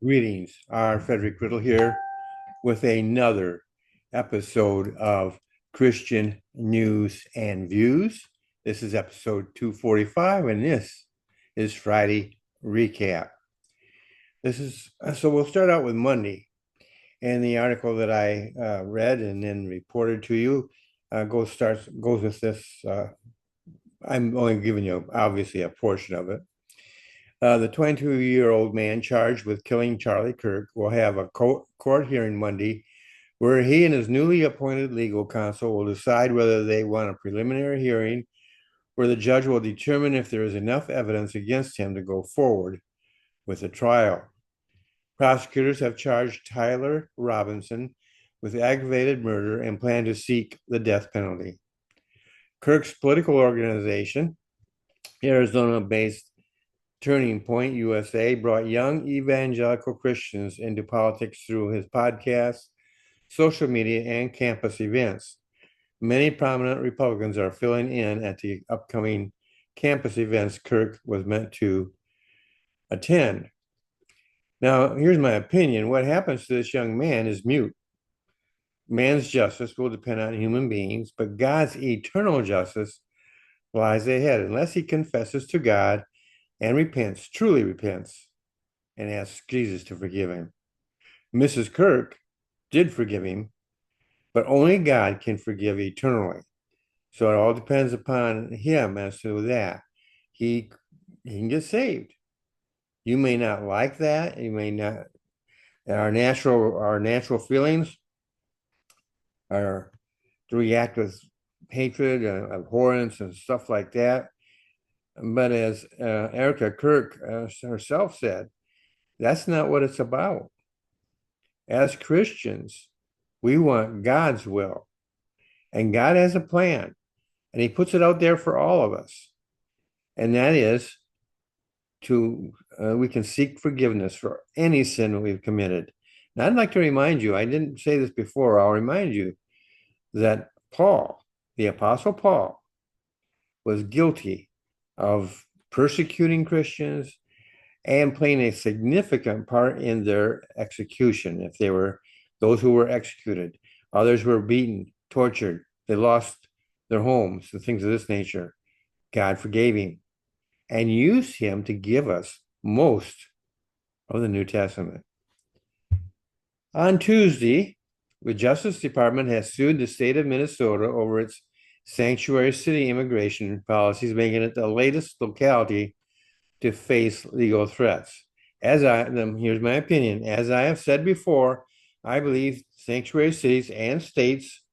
Greetings, our Frederick Riddle here with another episode of Christian News and Views. This is episode 245, and this is Friday Recap. So we'll start out with Monday, and the article that I read and then reported to you goes with this. I'm only giving you obviously a portion of it. The 22-year-old man charged with killing Charlie Kirk will have a court hearing Monday where he and his newly appointed legal counsel will decide whether they want a preliminary hearing where the judge will determine if there is enough evidence against him to go forward with the trial. Prosecutors have charged Tyler Robinson with aggravated murder and plan to seek the death penalty. Kirk's political organization, Arizona-based Turning Point USA, brought young evangelical Christians into politics through his podcasts, social media, and campus events. Many prominent Republicans are filling in at the upcoming campus events Kirk was meant to attend. Now, here's my opinion. What happens to this young man is mute. Man's justice will depend on human beings, but God's eternal justice lies ahead unless he confesses to God and repents, truly repents, and asks Jesus to forgive him. Mrs. Kirk did forgive him, but only God can forgive eternally. So it all depends upon him as to that. He can get saved. You may not like that. You may not. Our natural feelings are to react with hatred, abhorrence, and stuff like that. But as Erica Kirk herself said, that's not what it's about. As Christians, we want God's will, and God has a plan, and He puts it out there for all of us, and that is we can seek forgiveness for any sin that we've committed. Now, I'd like to remind you, I didn't say this before, I'll remind you that Paul, the Apostle Paul, was guilty of persecuting Christians and playing a significant part in their execution. If they were those who were executed, others were beaten, tortured, they lost their homes, and things of this nature. God forgave him and used him to give us most of the New Testament. On Tuesday, the Justice Department has sued the state of Minnesota over its sanctuary city immigration policies, making it the latest locality to face legal threats. Here's my opinion. As I have said before, I believe sanctuary cities and states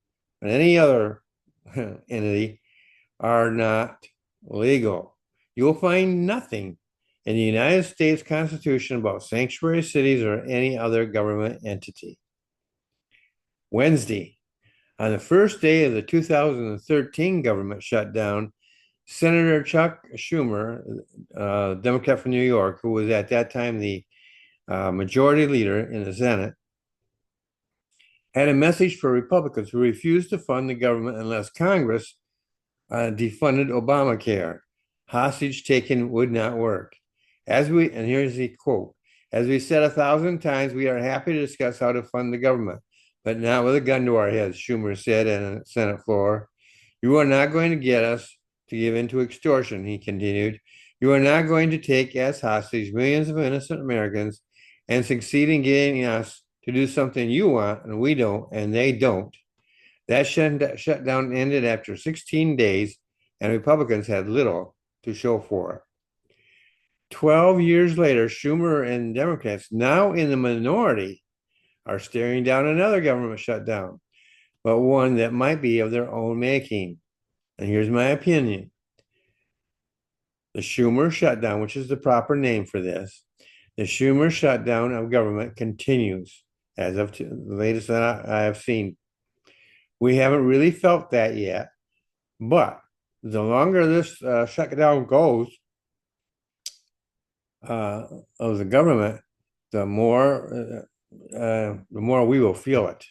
and any other entity are not legal. You'll find nothing in the United States Constitution about sanctuary cities or any other government entity. Wednesday, on the first day of the 2013 government shutdown, Senator Chuck Schumer, Democrat from New York, who was at that time the majority leader in the Senate, had a message for Republicans who refused to fund the government unless Congress defunded Obamacare. Hostage taking would not work. And here's the quote, as we said 1,000 times, we are happy to discuss how to fund the government, but not with a gun to our heads, Schumer said on the Senate floor. You are not going to get us to give in to extortion, he continued. You are not going to take as hostage millions of innocent Americans and succeed in getting us to do something you want and we don't, and they don't. That shutdown ended after 16 days, and Republicans had little to show for it. 12 years later, Schumer and Democrats, now in the minority, are staring down another government shutdown, but one that might be of their own making. And here's my opinion. The Schumer shutdown, which is the proper name for this, the Schumer shutdown of government continues as of the latest that I have seen. We haven't really felt that yet, but the longer this shutdown goes of the government, the more we will feel it.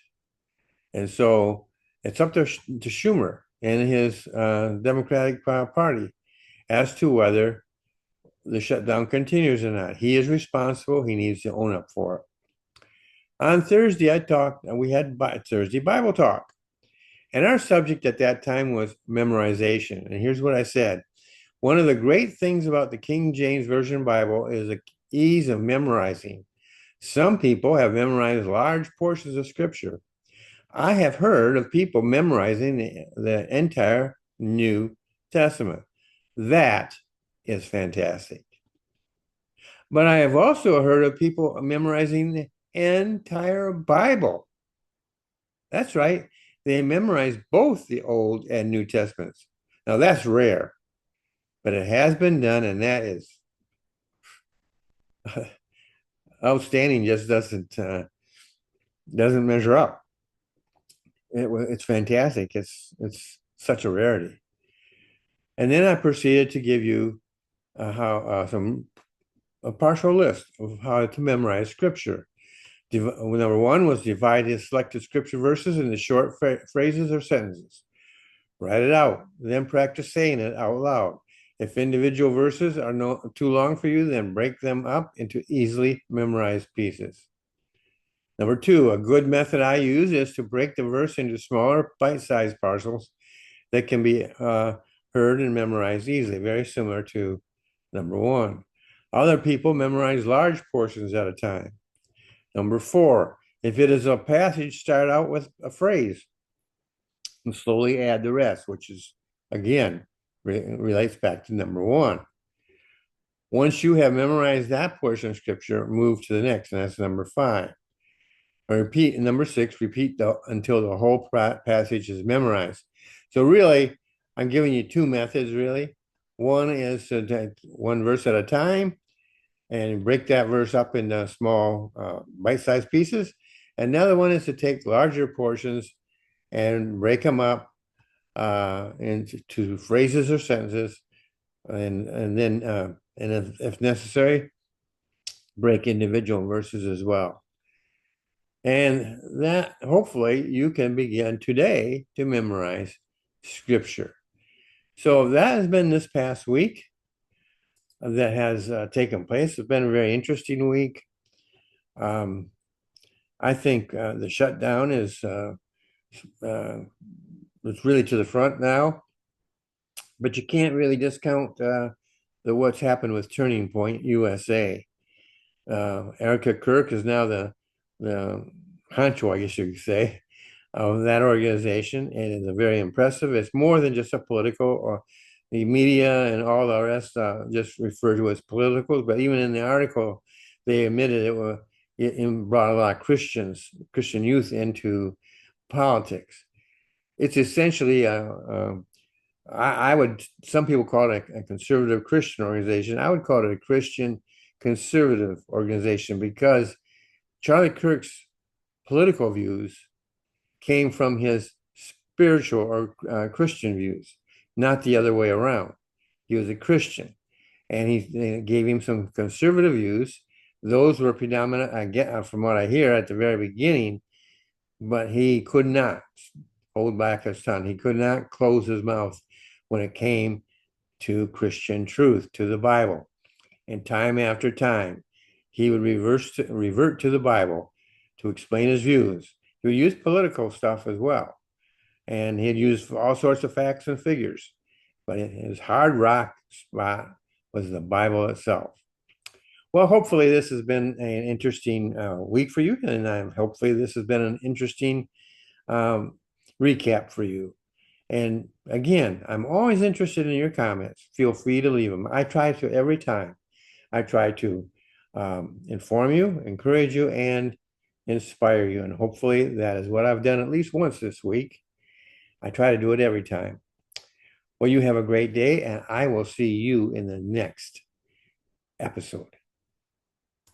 And so it's up to Schumer and his Democratic Party as to whether the shutdown continues or not. He is responsible. He needs to own up for it. On Thursday, we had Thursday Bible talk. And our subject at that time was memorization. And here's what I said. One of the great things about the King James Version Bible is the ease of memorizing. Some people have memorized large portions of scripture. I have heard of people memorizing the entire New Testament. That is fantastic. But I have also heard of people memorizing the entire Bible. That's right. They memorize both the Old and New Testaments. Now that's rare, but it has been done, and that is outstanding. Just doesn't measure up. It's fantastic. It's such a rarity. And then I proceeded to give you how a partial list of how to memorize scripture. Number one was divide his selected scripture verses into short phrases or sentences. Write it out, then practice saying it out loud. If individual verses are too long for you, then break them up into easily memorized pieces. Number two, a good method I use is to break the verse into smaller bite-sized parcels that can be heard and memorized easily, very similar to number one. Other people memorize large portions at a time. Number four, if it is a passage, start out with a phrase and slowly add the rest, which is, again, relates back to number one. Once you have memorized that portion of scripture, move to the next, and that's number five. Repeat, number six, repeat until the whole passage is memorized. So really, I'm giving you two methods, really. One is to take one verse at a time and break that verse up into small bite-sized pieces. Another one is to take larger portions and break them up into phrases or sentences, and then and if necessary, break individual verses as well. And that hopefully you can begin today to memorize scripture. So that has been this past week that has taken place. It's been a very interesting week. I think the shutdown is it's really to the front now, but you can't really discount what's happened with Turning Point USA. Erica Kirk is now the honcho, I guess you could say, of that organization, and it's very impressive. It's more than just a political, or the media and all the rest just refer to it as political, but even in the article, they admitted it brought a lot of Christian youth into politics. It's essentially some people call it a conservative Christian organization. I would call it a Christian conservative organization, because Charlie Kirk's political views came from his spiritual or Christian views, not the other way around. He was a Christian, and they gave him some conservative views. Those were predominant, I get from what I hear at the very beginning, but he could not hold back his tongue. He could not close his mouth when it came to Christian truth, to the Bible. And time after time, he would revert to the Bible to explain his views. He would use political stuff as well, and he'd use all sorts of facts and figures. But his hard rock spot was the Bible itself. Well, hopefully this has been an interesting week for you, and hopefully this has been an interesting recap for you. And again, I'm always interested in your comments. Feel free to leave them. I try to every time. I try to inform you, encourage you, and inspire you. And hopefully that is what I've done at least once this week. I try to do it every time. Well, you have a great day, and I will see you in the next episode.